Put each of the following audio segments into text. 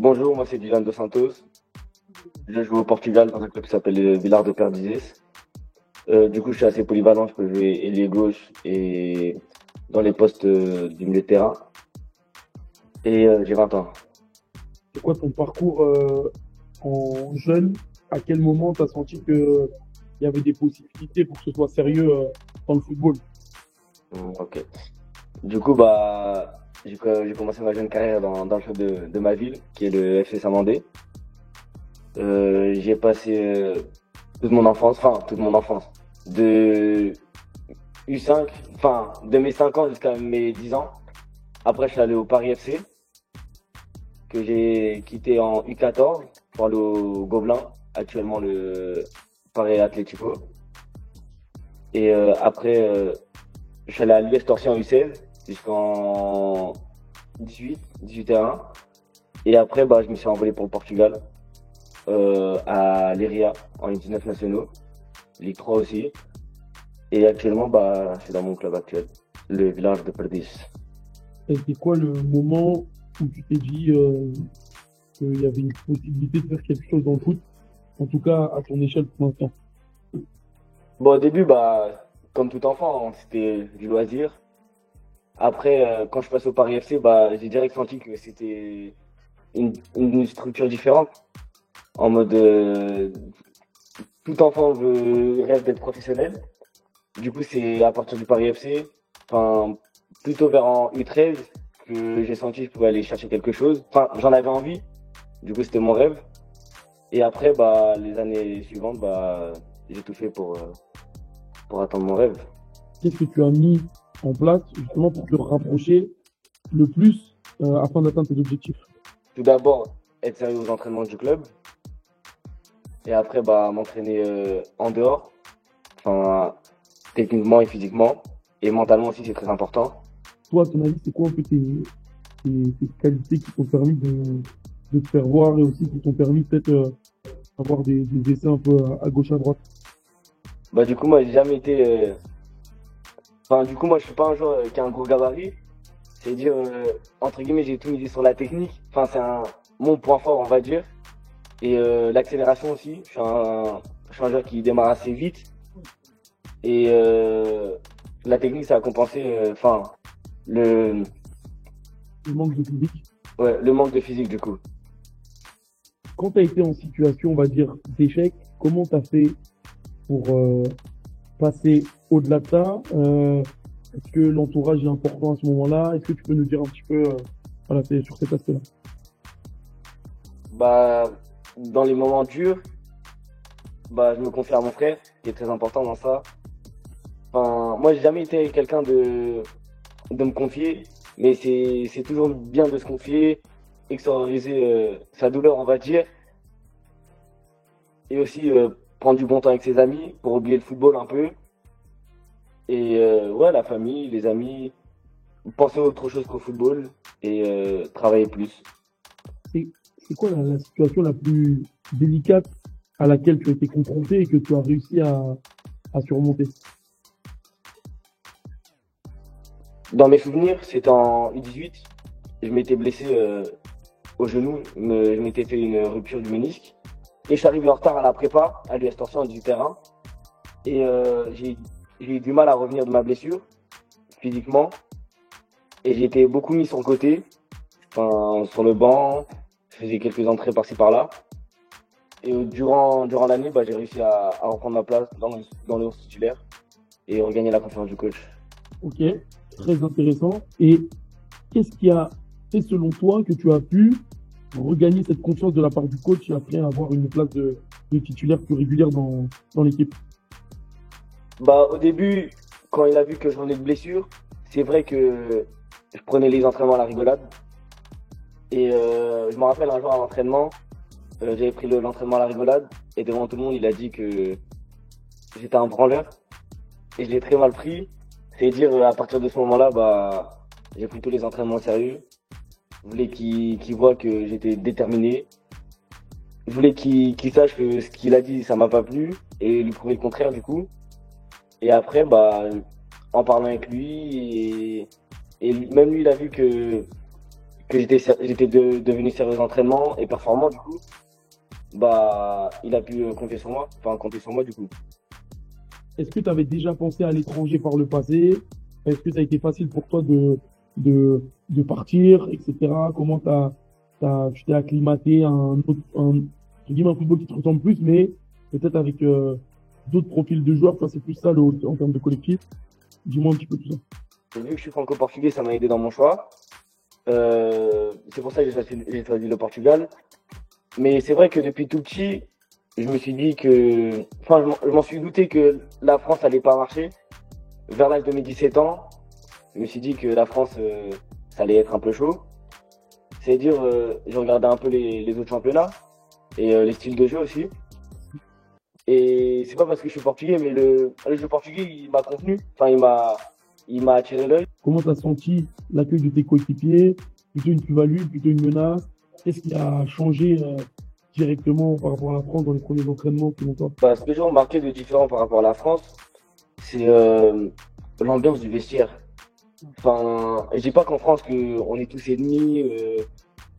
Bonjour, moi c'est Dylan Dos Santos. Je joue au Portugal dans un club qui s'appelle Vilar de Perdizes. Du coup, je suis assez polyvalent, je peux jouer ailier gauche et dans les postes du milieu de terrain. Et j'ai 20 ans. C'est quoi ton parcours en jeune? À quel moment tu as senti qu'il y avait des possibilités pour que ce soit sérieux dans le football? Ok. Du coup, j'ai commencé ma jeune carrière dans le club de ma ville, qui est le FC Samandé. J'ai passé toute mon enfance, de U5, enfin, de mes 5 ans jusqu'à mes 10 ans. Après, je suis allé au Paris FC, que j'ai quitté en U14 pour aller au Gobelin, actuellement le Paris Atlético. Et après, je suis allé à l'US Torcy en U16 jusqu'en 18 et 1. Et après, je me suis envolé pour le Portugal, à Leiria en U19 nationaux, Ligue 3 aussi. Et actuellement, je suis dans mon club actuel, le village de Perdiz. Et c'est quoi le moment où tu t'es dit qu'il y avait une possibilité de faire quelque chose dans le foot, en tout cas à ton échelle pour l'instant? Bon, au début, comme tout enfant, hein, c'était du loisir. Après, quand je passe au Paris FC, j'ai direct senti que c'était une structure différente. En mode, tout enfant rêve d'être professionnel. Du coup, c'est à partir du Paris FC, enfin, plutôt vers en U13, que j'ai senti que je pouvais aller chercher quelque chose. Enfin, j'en avais envie. Du coup, c'était mon rêve. Et après, les années suivantes, j'ai tout fait pour atteindre mon rêve. Qu'est-ce que tu as mis en place justement pour te rapprocher le plus afin d'atteindre tes objectifs? Tout d'abord, être sérieux aux entraînements du club. Et après, m'entraîner en dehors, enfin, techniquement et physiquement. Et mentalement aussi, c'est très important. Toi, à ton avis, c'est quoi un peu tes qualités qui t'ont permis de te faire voir et aussi qui t'ont permis peut-être d'avoir des essais un peu à gauche à droite? Du coup, moi, j'ai jamais été. Du coup, moi, je suis pas un joueur qui a un gros gabarit. C'est-à-dire, entre guillemets, j'ai tout misé sur la technique. Enfin, mon point fort, on va dire. Et l'accélération aussi. Je suis un joueur qui démarre assez vite. Et la technique, ça a compensé, le, Le manque de physique. ouais, le manque de physique, du coup. Quand tu as été en situation, on va dire, d'échec, comment tu as fait pour passer au-delà de ça? Est-ce que l'entourage est important à ce moment-là? Est-ce que tu peux nous dire un petit peu voilà, sur cet aspect-là? Dans les moments durs, je me confie à mon frère, qui est très important dans ça. Enfin, moi, j'ai jamais été quelqu'un de me confier, mais c'est toujours bien de se confier, extérioriser sa douleur, on va dire, et aussi prendre du bon temps avec ses amis pour oublier le football un peu. Et ouais, la famille, les amis, penser à autre chose qu'au football et travailler plus. C'est quoi la situation la plus délicate à laquelle tu as été confronté et que tu as réussi à surmonter? Dans mes souvenirs, c'était en U18, je m'étais blessé au genou, je m'étais fait une rupture du ménisque. Et je suis arrivé en retard à la prépa, à l'US Torsion, à 18 h. Et j'ai eu du mal à revenir de ma blessure, physiquement. Et j'ai été beaucoup mis sur le côté, enfin, sur le banc. Je faisais quelques entrées par-ci par-là. Et durant l'année, j'ai réussi à reprendre ma place dans le 11 titulaire et regagner la confiance du coach. Ok, très intéressant. Et qu'est-ce qui a fait selon toi que tu as pu regagner cette confiance de la part du coach après avoir une place de titulaire plus régulière dans l'équipe? Au début, quand il a vu que je revenais de blessure, c'est vrai que je prenais les entraînements à la rigolade. Et je me rappelle un jour à l'entraînement, j'avais pris l'entraînement à la rigolade et devant tout le monde, il a dit que j'étais un branleur et je l'ai très mal pris. C'est dire à partir de ce moment-là, j'ai pris tous les entraînements au sérieux. Je voulais qu'il voit que j'étais déterminé. Je voulais qu'il sache que ce qu'il a dit, ça m'a pas plu et lui prouver le contraire du coup. Et après, en parlant avec lui, et même lui, il a vu que devenu sérieux d'entraînement et performant du coup, bah il a pu compter sur moi, enfin compter sur moi du coup. Est-ce que tu avais déjà pensé à l'étranger par le passé? Est-ce que ça a été facile pour toi de partir, etc. Comment tu t'es acclimaté à je dis un football qui te ressemble plus, mais peut-être avec d'autres profils de joueurs, toi c'est plus ça en termes de collectif. Dis-moi un petit peu tout ça. Et vu que je suis franco-portugais, ça m'a aidé dans mon choix. C'est pour ça que j'ai choisi le Portugal. Mais c'est vrai que depuis tout petit, je me suis dit que, enfin, je m'en suis douté que la France allait pas marcher. Vers l'âge de mes 17 ans, je me suis dit que la France, ça allait être un peu chaud. C'est-à-dire, j'ai regardé un peu les autres championnats et les styles de jeu aussi. Et c'est pas parce que je suis portugais, mais le jeu portugais, il m'a contenu. Enfin, il m'a attiré l'œil. Comment tu as senti l'accueil de tes coéquipiers? Plutôt une plus-value, plutôt une menace? Qu'est-ce qui a changé directement par rapport à la France dans les premiers entraînements selon toi? Bah, ce que j'ai remarqué de différent par rapport à la France, c'est l'ambiance du vestiaire. Enfin, je dis pas qu'en France on est tous ennemis.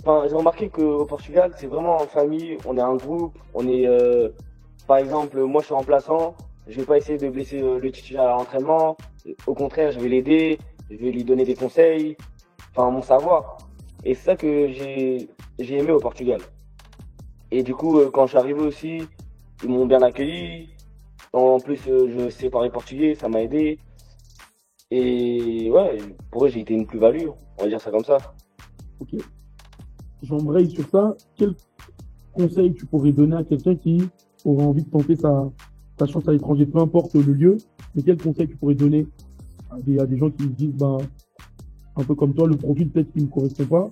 Enfin, j'ai remarqué qu'au Portugal, c'est vraiment en famille. On est un groupe. On est, par exemple, moi je suis remplaçant. Je vais pas essayer de blesser le titulaire à l'entraînement. Au contraire, je vais l'aider. Je vais lui donner des conseils. Enfin, mon savoir. Et c'est ça que j'ai aimé au Portugal. Et du coup, quand je suis arrivé aussi, ils m'ont bien accueilli. En plus, je sais parler portugais, ça m'a aidé. Et ouais, pour eux, j'ai été une plus-value, on va dire ça comme ça. Ok. J'embraye sur ça. Quel conseil tu pourrais donner à quelqu'un qui aurait envie de tenter sa chance à l'étranger, peu importe le lieu, mais quel conseil tu pourrais donner à des gens qui se disent, ben, un peu comme toi, le profil peut-être qui ne me correspond pas,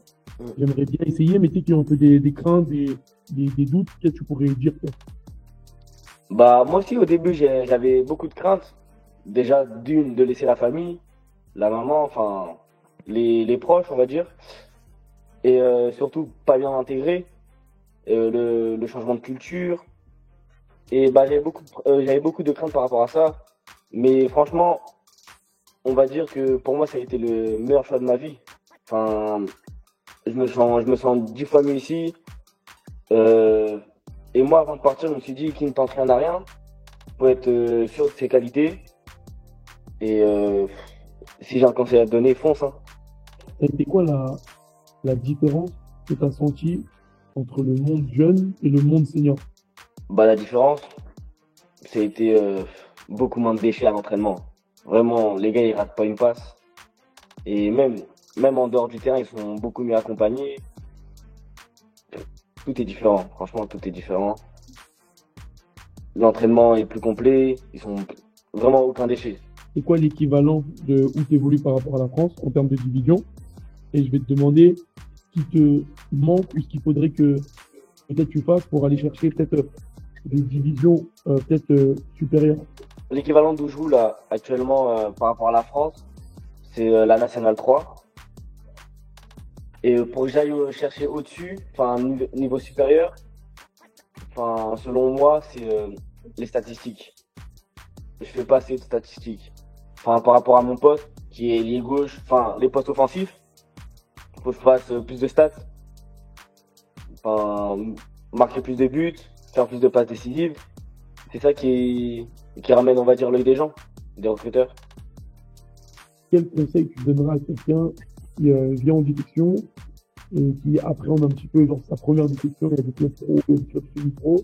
j'aimerais bien essayer, mais tu sais, qui ont un peu des craintes, des doutes, qu'est-ce que tu pourrais dire, toi? Bah, moi aussi, au début, j'avais beaucoup de craintes. Déjà, de laisser la famille, la maman, enfin, les proches, on va dire. Et surtout, pas bien intégré. Le changement de culture. Et bah, j'avais beaucoup de craintes par rapport à ça. Mais franchement, on va dire que pour moi, ça a été le meilleur choix de ma vie. Enfin, je me sens 10 fois mieux ici. Euh, et moi, avant de partir, je me suis dit qu'il ne tente rien à rien. Faut être sûr de ses qualités. Et si j'ai un conseil à te donner, fonce, hein. Ça a été quoi la différence que tu as sentie entre le monde jeune et le monde senior? Bah, la différence, ça a été beaucoup moins de déchets à l'entraînement. Vraiment, les gars, ils ratent pas une passe. Et même en dehors du terrain, ils sont beaucoup mieux accompagnés. Tout est différent. Franchement, tout est différent. L'entraînement est plus complet. Ils sont vraiment aucun déchet. C'est quoi l'équivalent de où tu évolues par rapport à la France en termes de division? Et je vais te demander ce qui te manque ou ce qu'il faudrait que peut-être tu fasses pour aller chercher peut-être des divisions peut-être supérieures. L'équivalent d'où je joue là, actuellement, par rapport à la France, c'est la Nationale 3. Et pour que j'aille chercher au-dessus, enfin, niveau supérieur, enfin, selon moi, c'est les statistiques. Je fais pas assez de statistiques. Enfin, par rapport à mon poste, qui est lié gauche, enfin, les postes offensifs, faut que je fasse plus de stats. Enfin, marquer plus de buts, faire plus de passes décisives. C'est ça qui ramène, on va dire, l'œil des gens, des recruteurs. Quel conseil tu donneras à quelqu'un qui vient en détection et qui appréhende un petit peu genre, sa première détection, il y a des clubs pro, des clubs semi-pro,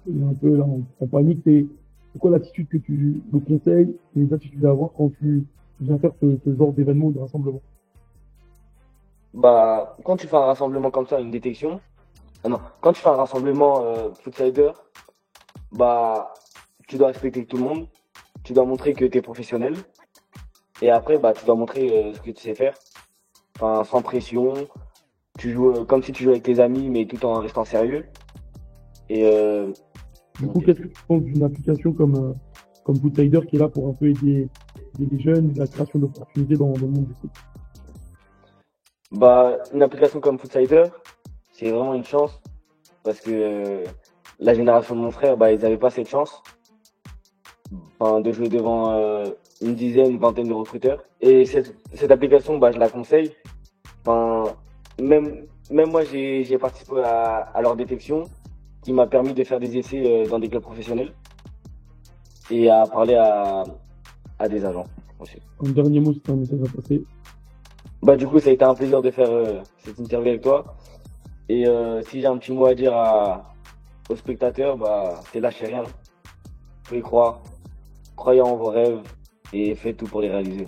il est un peu là en panique, c'est quoi l'attitude que tu le conseilles et les attitudes à avoir quand tu viens faire ce genre d'événement ou de rassemblement? Bah, quand tu fais un rassemblement comme ça, une détection, ah non, quand tu fais un rassemblement Footsider, bah, tu dois respecter tout le monde, tu dois montrer que tu es professionnel, et après, bah, tu dois montrer ce que tu sais faire, enfin, sans pression, tu joues comme si tu jouais avec tes amis, mais tout en restant sérieux. Et Du coup, qu'est-ce que tu penses d'une application comme Foodsider qui est là pour un peu aider les jeunes, la création d'opportunités dans le monde du foot? bah, une application comme Footsider, c'est vraiment une chance, parce que la génération de mon frère, bah, ils n'avaient pas cette chance, enfin, de jouer devant une dizaine, une vingtaine de recruteurs. Et cette application, bah, je la conseille. Enfin, même moi, j'ai participé à leur détection, qui m'a permis de faire des essais dans des clubs professionnels et à parler à des agents aussi. Un dernier mot, c'est un message à passer. Bah, du coup, ça a été un plaisir de faire cette interview avec toi. Et si j'ai un petit mot à dire aux spectateurs, bah, c'est lâchez rien. Faut y croire. Croyez en vos rêves et faites tout pour les réaliser.